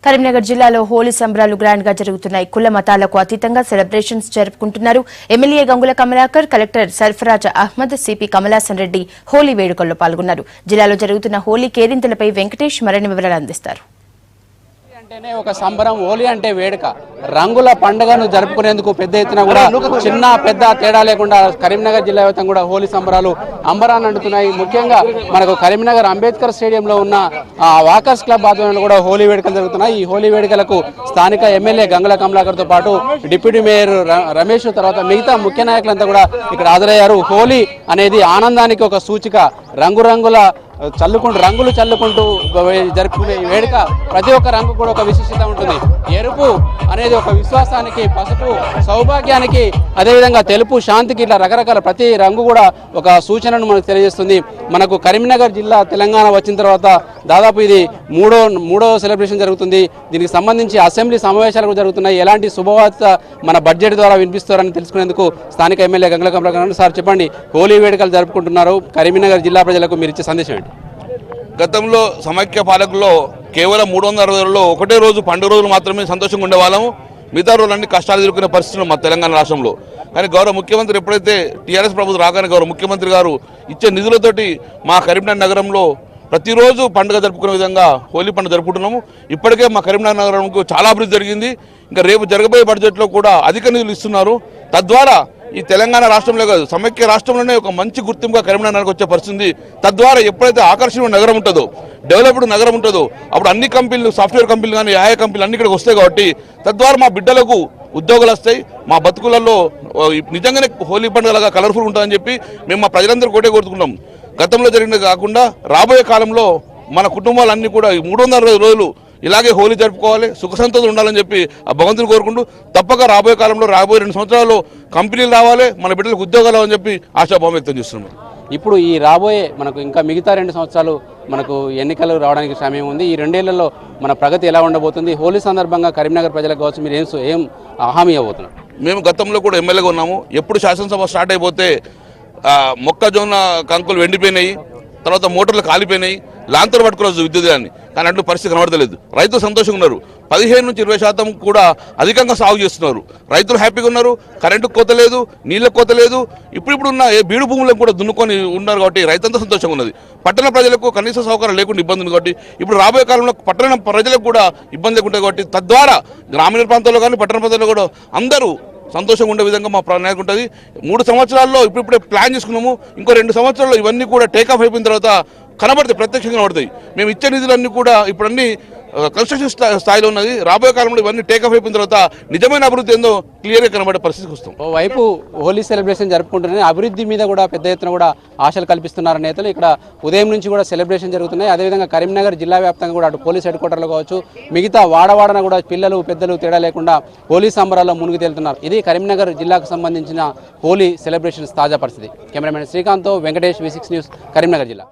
కరీంనగర్ జిల్లాలో హోలీ సంబరాలు గ్రాండ్ గా జరుగుతున్నాయి. కుల మతాలకు అతీతంగా సెలబ్రేషన్స్ జరుపుకుంటున్నారు. MLA Gangula Kamalakar, collector Sarfaraz Ahmed, CP Kamalasan Reddy Holi వేడుకల్లో పాల్గొన్నారు. జిల్లాలో జరుగుతున్న హోలీ కేరింతలపై వెంకటేష్ మరిన్ని వివరాలు అందిస్తారు. అంటేనే ఒక సంబరం, హోలీ అంటే వేడుక, రంగుల పండుగను జరుపుకునేందుకు పెద్ద ఎత్తున కూడా చిన్న పెద్ద తేడా లేకుండా కరీంనగర్ జిల్లా వ్యాప్తంగా కూడా హోలీ సంబరాలు అంబరాన్ని అంటున్నాయి. ముఖ్యంగా మనకు కరీంనగర్ అంబేద్కర్ స్టేడియంలో ఉన్న వాకర్స్ క్లబ్ ఆధ్వర్యంలో కూడా హోలీ వేడుకలు జరుగుతున్నాయి. ఈ హోలీ వేడుకలకు స్థానిక ఎమ్మెల్యే గంగుల కమలాకర్తో పాటు డిప్యూటీ మేయర్ రమేష్, తర్వాత మిగతా ముఖ్య నాయకులంతా కూడా ఇక్కడ హాజరయ్యారు. హోలీ అనేది ఆనందానికి ఒక సూచిక. రంగురంగుల రంగులు చల్లుకుంటూ జరుపుకునే ఈ వేడుక ప్రతి ఒక్క రంగు కూడా ఒక విశిష్టత ఉంటుంది. ఎరుపు అనేది ఒక విశ్వాసానికి, పసుపు సౌభాగ్యానికి, అదేవిధంగా తెలుపు శాంతికి, ఇట్లా రకరకాల ప్రతి రంగు కూడా ఒక సూచనను మనకు తెలియజేస్తుంది. మనకు కరీంనగర్ జిల్లా తెలంగాణ వచ్చిన తర్వాత దాదాపు ఇది మూడో సెలబ్రేషన్ జరుగుతుంది. దీనికి సంబంధించి అసెంబ్లీ సమావేశాలు కూడా జరుగుతున్నాయి. ఎలాంటి శుభవార్త మన బడ్జెట్ ద్వారా వినిపిస్తారని తెలుసుకునేందుకు స్థానిక ఎమ్మెల్యే గంగుల కమలాకర్ సార్, చెప్పండి, హోలీ వేడుకలు జరుపుకుంటున్నారు, కరీంనగర్ జిల్లా ప్రజలకు మీరు ఇచ్చే సందేశం ఏంటి? గతంలో సమైక్య పాలకుల్లో కేవలం 360 రోజుల్లో ఒకటే రోజు పండుగ రోజులు మాత్రమే సంతోషంగా ఉండేవాళ్ళము. మిగతా రోజులన్నీ కష్టాలు ఎదుర్కొనే పరిస్థితులు మా తెలంగాణ రాష్ట్రంలో. కానీ గౌరవ ముఖ్యమంత్రి ఎప్పుడైతే టీఆర్ఎస్ ప్రభుత్వం రాగానే గౌరవ ముఖ్యమంత్రి గారు ఇచ్చే నిధులతోటి మా కరీంనగర్ నగరంలో ప్రతిరోజు పండుగ జరుపుకునే విధంగా హోలీ పండుగ జరుపుకుంటున్నాము. ఇప్పటికే మా కరీంనగర్ నగరంకు చాలా అభివృద్ధి జరిగింది. ఇంకా రేపు జరగబోయే బడ్జెట్లో కూడా అధిక నిధులు ఇస్తున్నారు. తద్వారా ఈ తెలంగాణ రాష్ట్రంలో కాదు, సమైక్య రాష్ట్రంలోనే ఒక మంచి గుర్తింపుగా కరీంనగర్కి వచ్చే పరిస్థితి. తద్వారా ఎప్పుడైతే ఆకర్షణీయ నగరం ఉంటుందో, డెవలప్డ్ నగరం ఉంటుందో, అప్పుడు అన్ని కంపెనీలు, సాఫ్ట్వేర్ కంపెనీలు కానీ ఆయా కంపెనీలు అన్ని ఇక్కడికి వస్తాయి. కాబట్టి తద్వారా మా బిడ్డలకు ఉద్యోగాలు వస్తాయి, మా బతుకులలో నిజంగానే హోలీ పండుగలాగా కలర్ఫుల్ ఉంటుందని చెప్పి మేము మా ప్రజలందరూ కూడా కోరుకుంటున్నాం. గతంలో జరిగినది కాకుండా రాబోయే కాలంలో మన కుటుంబాలన్నీ కూడా 360 రోజులు ఇలాగే హోలీ జరుపుకోవాలి, సుఖ సంతోషాలు ఉండాలని చెప్పి ఆ భగవంతుని కోరుకుంటూ, తప్పక రాబోయే కాలంలో రాబోయే 2 సంవత్సరాల్లో కంపెనీలు రావాలి, మన బిడ్డలకు ఉద్యోగాలు అని చెప్పి ఆశాభావం వ్యక్తం చేస్తున్నాం. ఇప్పుడు ఈ రాబోయే మనకు ఇంకా మిగతా 2 సంవత్సరాలు మనకు ఎన్నికలు రావడానికి సమయం ఉంది. ఈ 2 ఏళ్లలో మన ప్రగతి ఎలా ఉండబోతుంది? హోలీ సందర్భంగా కరీంనగర్ ప్రజలకు కావచ్చు మీరు ఏం హామీ ఇవ్వబోతున్నారు? మేము గతంలో కూడా ఎమ్మెల్యేగా ఉన్నాము. ఎప్పుడు శాసనసభ స్టార్ట్ అయిపోతే మొక్కజొన్న కంకులు ఎండిపోయినాయి, తర్వాత మోటార్లు కాలిపోయినాయి, లాంతర్ పట్టుకోవచ్చు విద్యుత్ని. కానీ అట్లు పరిస్థితి కనబడతలేదు. రైతులు సంతోషంగా ఉన్నారు. 15 నుంచి 20% కూడా అధికంగా సాగు చేస్తున్నారు. రైతులు హ్యాపీగా ఉన్నారు. కరెంటు కోత లేదు, నీళ్ళ కోత లేదు. ఇప్పుడు ఉన్న బీడు భూములకు కూడా దున్నుకొని ఉన్నారు. కాబట్టి రైతంతా సంతోషంగా ఉన్నది. పట్టణ ప్రజలకు కనీస సౌకర్యం లేకుండా ఇబ్బంది ఉంది. కాబట్టి ఇప్పుడు రాబోయే కాలంలో పట్టణ ప్రజలకు కూడా ఇబ్బంది లేకుండా, కాబట్టి తద్వారా గ్రామీణ ప్రాంతాల్లో కానీ పట్టణ ప్రాంతాల్లో కూడా అందరూ సంతోషంగా ఉండే విధంగా మా ప్రణాళిక ఉంటుంది. 3 సంవత్సరాల్లో ఇప్పుడే ప్లాన్ చేసుకున్నాము. ఇంకో 2 సంవత్సరాల్లో ఇవన్నీ కూడా టేకాఫ్ అయిపోయిన తర్వాత కనబడతాయి, ప్రత్యక్షంగా కనబడతాయి. మేము ఇచ్చే నిధులన్నీ కూడా ఇప్పుడన్నీ కన్స్ట్రక్షన్ స్థాయిలో ఉన్నది. రాబోయే కాలంలో ఇవన్నీ టేకాఫ్ అయిపోయిన తర్వాత నిజమైన అభివృద్ధి ఏందో క్లియర్గా కనబడే పరిస్థితికి వస్తాం. ఓవైపు హోలీ సెలబ్రేషన్ జరుపుకుంటున్నాయి, అభివృద్ధి మీద కూడా పెద్ద ఎత్తున కూడా ఆశలు కల్పిస్తున్నారు నేతలు. ఇక్కడ ఉదయం నుంచి కూడా సెలబ్రేషన్ జరుగుతున్నాయి. అదేవిధంగా కరీంనగర్ జిల్లా వ్యాప్తంగా కూడా అటు పోలీస్ హెడ్ క్వార్టర్లో కావచ్చు, మిగతా వాడవాడన కూడా పిల్లలు పెద్దలు తేడా లేకుండా హోలీ సంబరాల్లో మునిగి తేలుతున్నారు. ఇది కరీంనగర్ జిల్లాకు సంబంధించిన హోలీ సెలబ్రేషన్స్ తాజా పరిస్థితి. కెమెరామెన్ శ్రీకాంత్తో వెంకటేష్, V6 న్యూస్, కరీంనగర్ జిల్లా.